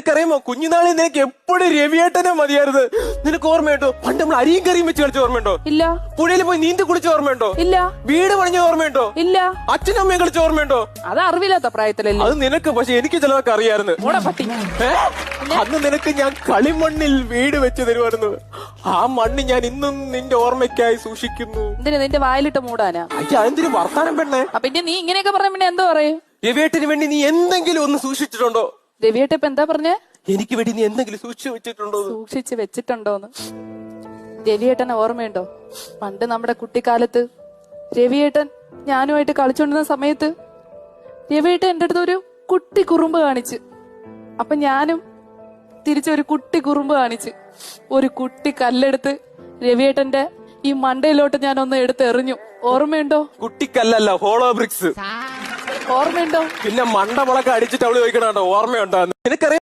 നിനക്കറിയാമോ കുഞ്ഞുനാളിൽ നിനക്ക് എപ്പോഴും രവിയേട്ടനെ മതിയായിരുന്നു. നിനക്ക് ഓർമ്മയുണ്ടോ പണ്ട് നമ്മൾ അരിയും കറിയും വെച്ച് കളിച്ച ഓർമ്മയുണ്ടോ? ഇല്ല. പുഴയിൽ പോയി നീന്തി കുളിച്ച ഓർമ്മയുണ്ടോ? ഇല്ല. വീട് പണിഞ്ഞ ഓർമ്മയുണ്ടോ? ഇല്ല. അച്ഛനും അമ്മയും കളിച്ച ഓർമ്മയുണ്ടോ? അത് അറിവില്ലാത്ത പ്രായത്തിലല്ലേ. അത് നിനക്ക്, പക്ഷെ എനിക്ക് ചിലതൊക്കെ അറിയായിരുന്നു. പട്ടി. അന്ന് നിനക്ക് ഞാൻ കളിമണ്ണിൽ വീട് വെച്ച് തരുമായിരുന്നു. ആ മണ്ണ് ഞാൻ ഇന്നും നിന്റെ ഓർമ്മയ്ക്കായി സൂക്ഷിക്കുന്നു. എന്തിനാ നിന്റെ വായിലിട്ട് മൂടാനാ? അതെന്തിനു വർത്താനം പെണ്ണേ? പിന്നെ നീ ഇങ്ങനെയൊക്കെ പറഞ്ഞ പിന്നെ എന്തോ പറയും? രവിയേട്ടന് വേണ്ടി നീ എന്തെങ്കിലും ഒന്ന് സൂക്ഷിച്ചിട്ടുണ്ടോ? രവിയേട്ട ഇപ്പൊ എന്താ പറഞ്ഞേ? എനിക്ക് വേണ്ടി നീ എന്തെങ്കിലും സൂക്ഷിച്ചു വെച്ചിട്ടുണ്ടോ? സൂക്ഷിച്ച് വെച്ചിട്ടുണ്ടോന്ന് രവിയേട്ടനെ ഓർമ്മയുണ്ടോ? പണ്ട് നമ്മുടെ കുട്ടിക്കാലത്ത് രവിയേട്ടൻ ഞാനുമായിട്ട് കളിച്ചോണ്ടിരുന്ന സമയത്ത് രവിയേട്ടൻ എന്റെ അടുത്ത് ഒരു കുട്ടി കുറുമ്പ് കാണിച്ച്. അപ്പൊ ഞാനും തിരിച്ചൊരു കുട്ടി കുറുമ്പ് കാണിച്ച് ഒരു കുട്ടി കല്ലെടുത്ത് രവിയേട്ടന്റെ ഈ മണ്ടയിലോട്ട് ഞാൻ ഒന്ന് എടുത്ത് എറിഞ്ഞു. ഓർമ്മയുണ്ടോ? കുട്ടിക്കല്ലല്ല, ഹോളോ ബ്രിക്സ്. ഓർമ്മയുണ്ടോ? പിന്നെ മണ്ടമുളക്കെ അടിച്ചിട്ട് അവള് ചോദിക്കണോ ഓർമ്മയുണ്ടോ? നിനക്കറിയാം